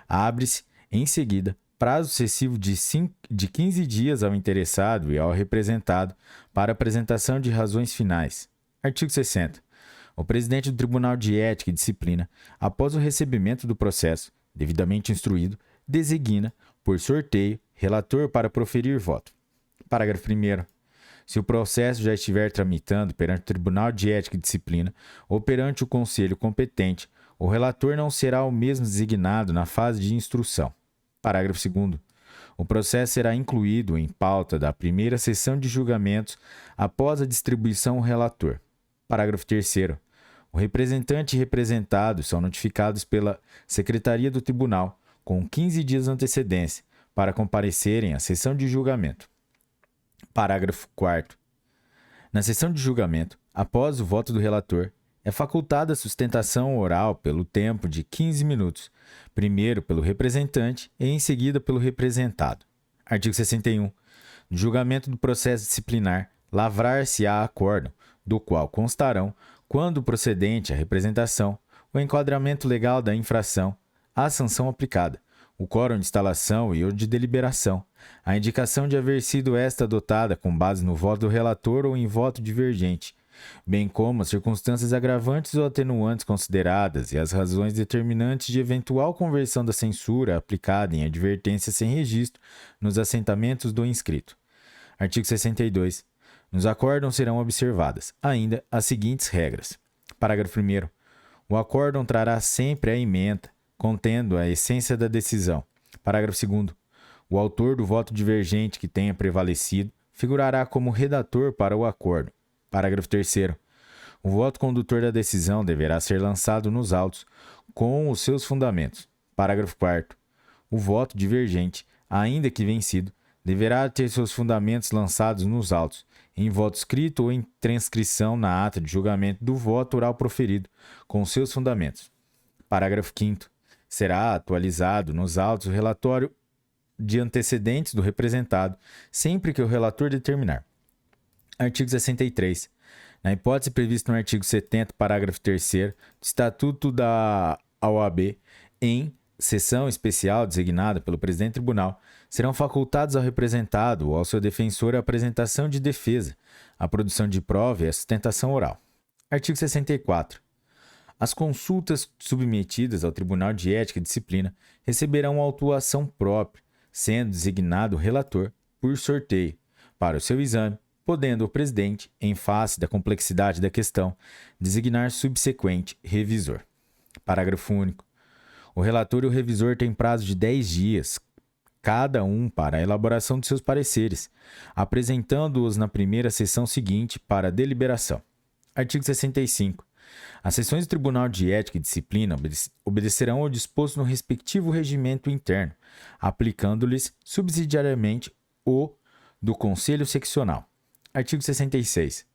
Abre-se, em seguida, prazo excessivo de 15 dias ao interessado e ao representado para apresentação de razões finais. Artigo 60. O presidente do Tribunal de Ética e Disciplina, após o recebimento do processo, devidamente instruído, designa, por sorteio, relator para proferir voto. Parágrafo 1º. Se o processo já estiver tramitando perante o Tribunal de Ética e Disciplina ou perante o Conselho competente, o relator não será o mesmo designado na fase de instrução. Parágrafo 2º. O processo será incluído em pauta da primeira sessão de julgamentos após a distribuição ao relator. Parágrafo 3º. O representante e representado são notificados pela Secretaria do Tribunal, com 15 dias de antecedência, para comparecerem à sessão de julgamento. Parágrafo 4º. Na sessão de julgamento, após o voto do relator, é facultada a sustentação oral pelo tempo de 15 minutos, primeiro pelo representante e em seguida pelo representado. Artigo 61. No julgamento do processo disciplinar, lavrar-se-á acórdão, do qual constarão, quando procedente a representação, o enquadramento legal da infração, a sanção aplicada, o quórum de instalação e o de deliberação, a indicação de haver sido esta adotada com base no voto do relator ou em voto divergente, bem como as circunstâncias agravantes ou atenuantes consideradas e as razões determinantes de eventual conversão da censura aplicada em advertência sem registro nos assentamentos do inscrito. Artigo 62. Nos acórdãos serão observadas, ainda, as seguintes regras. Parágrafo 1º. O acórdão trará sempre a ementa, contendo a essência da decisão. Parágrafo 2º. O autor do voto divergente que tenha prevalecido figurará como redator para o acórdão. Parágrafo 3º. O voto condutor da decisão deverá ser lançado nos autos com os seus fundamentos. Parágrafo 4º. O voto divergente, ainda que vencido, deverá ter seus fundamentos lançados nos autos, em voto escrito ou em transcrição na ata de julgamento do voto oral proferido, com seus fundamentos. Parágrafo 5º. Será atualizado nos autos o relatório de antecedentes do representado, sempre que o relator determinar. Artigo 63. Na hipótese prevista no artigo 70, parágrafo 3º, do Estatuto da OAB, em sessão especial designada pelo presidente do tribunal, serão facultados ao representado ou ao seu defensor a apresentação de defesa, a produção de prova e a sustentação oral. Artigo 64. As consultas submetidas ao Tribunal de Ética e Disciplina receberão autuação própria, sendo designado o relator por sorteio para o seu exame, podendo o presidente, em face da complexidade da questão, designar subsequente revisor. Parágrafo único. O relator e o revisor têm prazo de 10 dias, cada um para a elaboração de seus pareceres, apresentando-os na primeira sessão seguinte para deliberação. Artigo 65. As sessões do Tribunal de Ética e Disciplina obedecerão ao disposto no respectivo regimento interno, aplicando-lhes subsidiariamente o do Conselho Seccional. Artigo 66.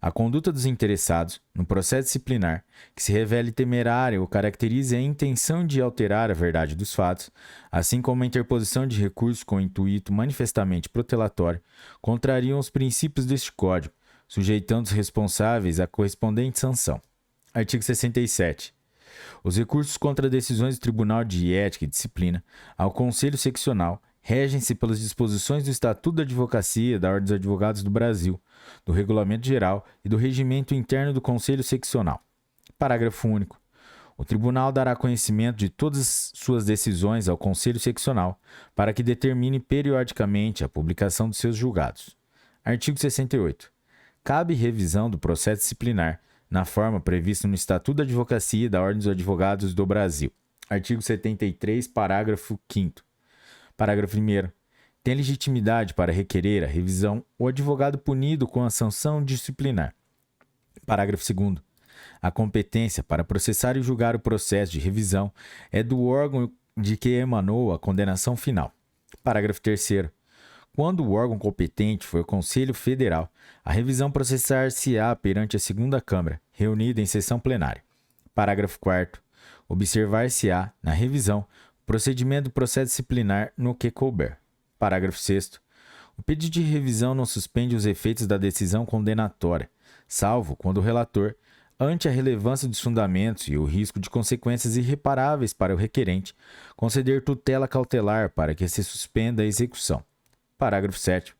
A conduta dos interessados, no processo disciplinar, que se revele temerária ou caracterize a intenção de alterar a verdade dos fatos, assim como a interposição de recursos com intuito manifestamente protelatório, contrariam os princípios deste Código, sujeitando os responsáveis à correspondente sanção. Artigo 67. Os recursos contra decisões do Tribunal de Ética e Disciplina ao Conselho Seccional regem-se pelas disposições do Estatuto da Advocacia da Ordem dos Advogados do Brasil, do Regulamento Geral e do Regimento Interno do Conselho Seccional. Parágrafo único. O Tribunal dará conhecimento de todas suas decisões ao Conselho Seccional, para que determine periodicamente a publicação dos seus julgados. Artigo 68. Cabe revisão do processo disciplinar na forma prevista no Estatuto da Advocacia da Ordem dos Advogados do Brasil. Artigo 73, parágrafo 5º. Parágrafo 1º. Tem legitimidade para requerer a revisão o advogado punido com a sanção disciplinar. Parágrafo 2º. A competência para processar e julgar o processo de revisão é do órgão de que emanou a condenação final. Parágrafo 3º. Quando o órgão competente for o Conselho Federal, a revisão processar-se-á perante a segunda Câmara, reunida em sessão plenária. Parágrafo 4º. Observar-se-á, na revisão, o procedimento do processo disciplinar no que couber. Parágrafo 6º. O pedido de revisão não suspende os efeitos da decisão condenatória, salvo quando o relator, ante a relevância dos fundamentos e o risco de consequências irreparáveis para o requerente, conceder tutela cautelar para que se suspenda a execução. Parágrafo 7º.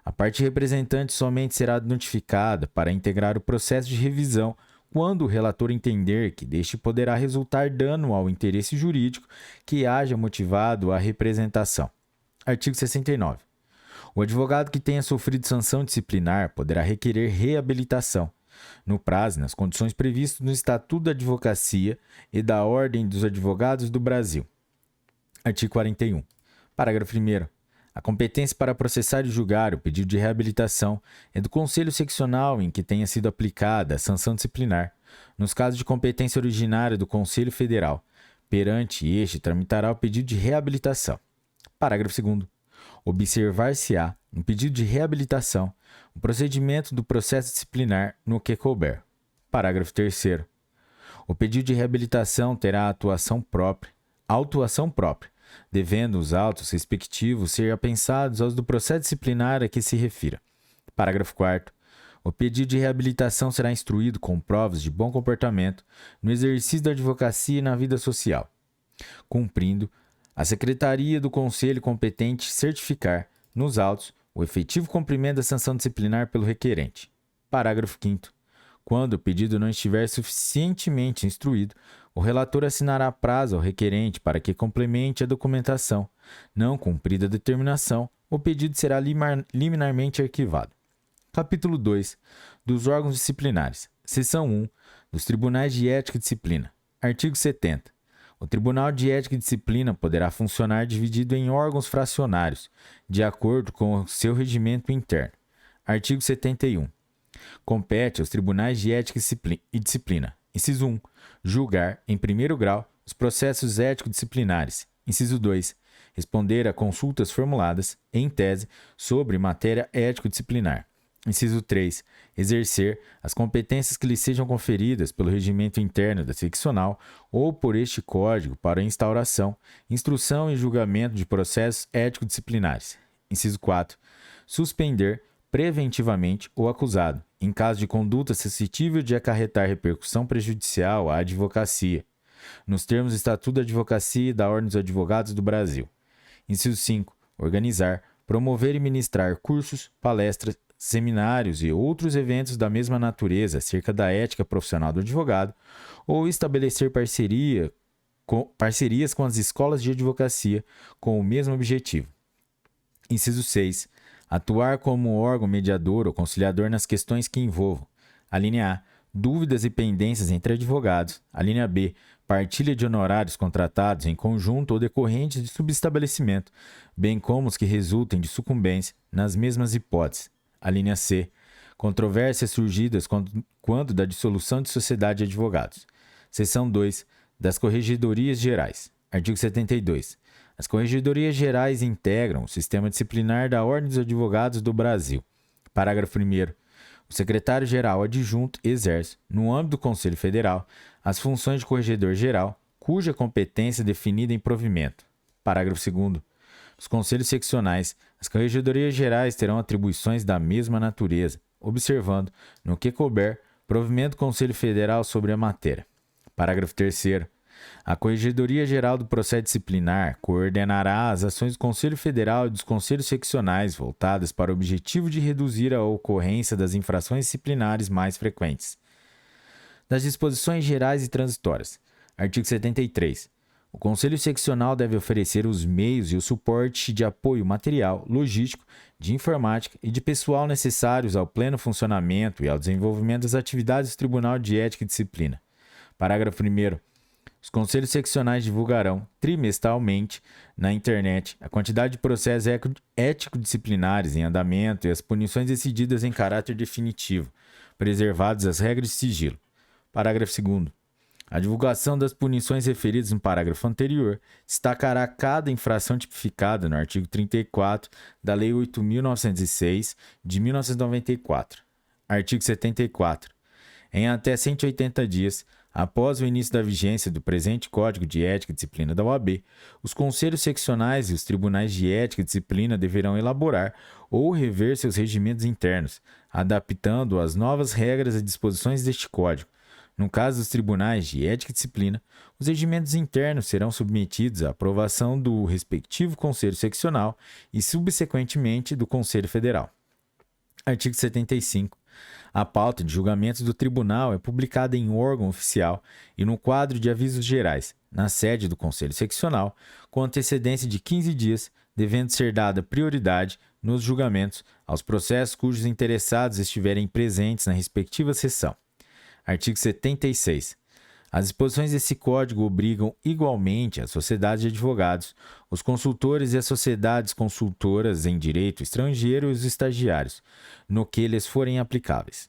A parte representante somente será notificada para integrar o processo de revisão quando o relator entender que deste poderá resultar dano ao interesse jurídico que haja motivado a representação. Artigo 69. O advogado que tenha sofrido sanção disciplinar poderá requerer reabilitação, no prazo e nas condições previstas no Estatuto da Advocacia e da Ordem dos Advogados do Brasil. Artigo 41. Parágrafo 1º. A competência para processar e julgar o pedido de reabilitação é do Conselho Seccional em que tenha sido aplicada a sanção disciplinar, nos casos de competência originária do Conselho Federal. Perante este, tramitará o pedido de reabilitação. Parágrafo 2º. Observar-se-á, no pedido de reabilitação, o procedimento do processo disciplinar no que couber. Parágrafo 3º. O pedido de reabilitação terá autuação própria, devendo os autos respectivos ser apensados aos do processo disciplinar a que se refira. Parágrafo 4º. O pedido de reabilitação será instruído com provas de bom comportamento no exercício da advocacia e na vida social, cumprindo a Secretaria do Conselho competente certificar, nos autos, o efetivo cumprimento da sanção disciplinar pelo requerente. Parágrafo 5º. Quando o pedido não estiver suficientemente instruído, o relator assinará prazo ao requerente para que complemente a documentação. Não cumprida a determinação, o pedido será liminarmente arquivado. Capítulo 2. Dos órgãos disciplinares. Seção 1. Dos Tribunais de Ética e Disciplina. Artigo 70. O Tribunal de Ética e Disciplina poderá funcionar dividido em órgãos fracionários, de acordo com o seu regimento interno. Artigo 71. Compete aos Tribunais de Ética e Disciplina. Inciso 1. Julgar, em primeiro grau, os processos ético-disciplinares. Inciso 2. Responder a consultas formuladas, em tese, sobre matéria ético-disciplinar. Inciso 3. Exercer as competências que lhe sejam conferidas pelo regimento interno da seccional ou por este Código para instauração, instrução e julgamento de processos ético-disciplinares. Inciso 4. Suspender preventivamente o acusado, em caso de conduta suscetível de acarretar repercussão prejudicial à advocacia, nos termos do Estatuto da Advocacia e da Ordem dos Advogados do Brasil. Inciso 5. Organizar, promover e ministrar cursos, palestras, seminários e outros eventos da mesma natureza acerca da ética profissional do advogado, ou estabelecer parcerias com as escolas de advocacia com o mesmo objetivo. Inciso 6. Atuar como órgão mediador ou conciliador nas questões que envolvam: a linha A, dúvidas e pendências entre advogados; a linha B, partilha de honorários contratados em conjunto ou decorrentes de subestabelecimento, bem como os que resultem de sucumbência nas mesmas hipóteses; a linha C, controvérsias surgidas quando da dissolução de sociedade de advogados. Seção 2. Das Corregedorias Gerais. Artigo 72. As Corregedorias Gerais integram o sistema disciplinar da Ordem dos Advogados do Brasil. Parágrafo 1º. O secretário-geral adjunto exerce, no âmbito do Conselho Federal, as funções de corregedor-geral, cuja competência é definida em provimento. Parágrafo 2º. Os conselhos seccionais, as corregedorias gerais terão atribuições da mesma natureza, observando, no que couber, provimento do Conselho Federal sobre a matéria. Parágrafo 3º. A Corregedoria Geral do Processo Disciplinar coordenará as ações do Conselho Federal e dos conselhos seccionais voltadas para o objetivo de reduzir a ocorrência das infrações disciplinares mais frequentes. Das disposições gerais e transitórias. Artigo 73. O Conselho Seccional deve oferecer os meios e o suporte de apoio material, logístico, de informática e de pessoal necessários ao pleno funcionamento e ao desenvolvimento das atividades do Tribunal de Ética e Disciplina. Parágrafo 1º. Os conselhos seccionais divulgarão, trimestralmente, na internet, a quantidade de processos ético-disciplinares em andamento e as punições decididas em caráter definitivo, preservadas as regras de sigilo. Parágrafo 2º. A divulgação das punições referidas no parágrafo anterior destacará cada infração tipificada no artigo 34 da Lei 8.906, de 1994. Artigo 74. Em até 180 dias, após o início da vigência do presente Código de Ética e Disciplina da OAB, os conselhos seccionais e os tribunais de ética e disciplina deverão elaborar ou rever seus regimentos internos, adaptando às novas regras e disposições deste Código. No caso dos tribunais de ética e disciplina, os regimentos internos serão submetidos à aprovação do respectivo Conselho Seccional e, subsequentemente, do Conselho Federal. Artigo 75. A pauta de julgamentos do tribunal é publicada em órgão oficial e no quadro de avisos gerais, na sede do Conselho Seccional, com antecedência de 15 dias, devendo ser dada prioridade, nos julgamentos, aos processos cujos interessados estiverem presentes na respectiva sessão. Artigo 76. As disposições desse Código obrigam igualmente as sociedades de advogados, os consultores e as sociedades consultoras em direito estrangeiro e os estagiários, no que lhes forem aplicáveis.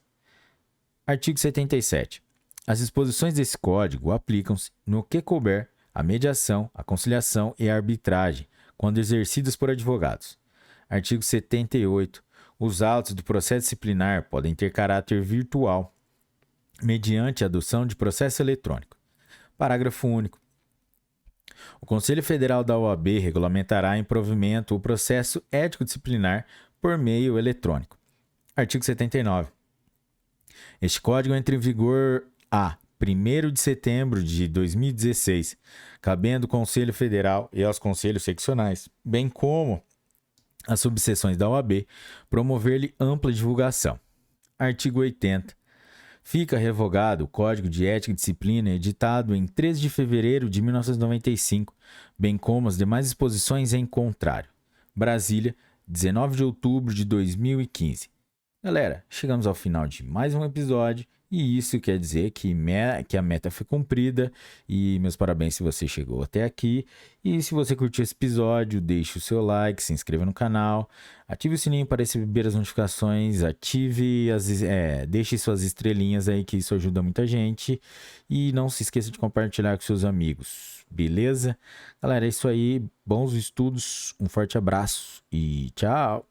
Artigo 77. As disposições desse Código aplicam-se, no que couber, à mediação, à conciliação e à arbitragem, quando exercidas por advogados. Artigo 78. Os autos do processo disciplinar podem ter caráter virtual, mediante a adoção de processo eletrônico. Parágrafo único. O Conselho Federal da OAB regulamentará em provimento o processo ético-disciplinar por meio eletrônico. Artigo 79. Este Código entra em vigor a 1º de setembro de 2016, cabendo ao Conselho Federal e aos Conselhos Seccionais, bem como às subseções da OAB, promover-lhe ampla divulgação. Artigo 80. Fica revogado o Código de Ética e Disciplina editado em 13 de fevereiro de 1995, bem como as demais disposições em contrário. Brasília, 19 de outubro de 2015. Galera, chegamos ao final de mais um episódio e isso quer dizer que a meta foi cumprida e meus parabéns se você chegou até aqui. E se você curtiu esse episódio, deixe o seu like, se inscreva no canal, ative o sininho para receber as notificações, deixe suas estrelinhas aí que isso ajuda muita gente e não se esqueça de compartilhar com seus amigos, beleza? Galera, é isso aí, bons estudos, um forte abraço e tchau!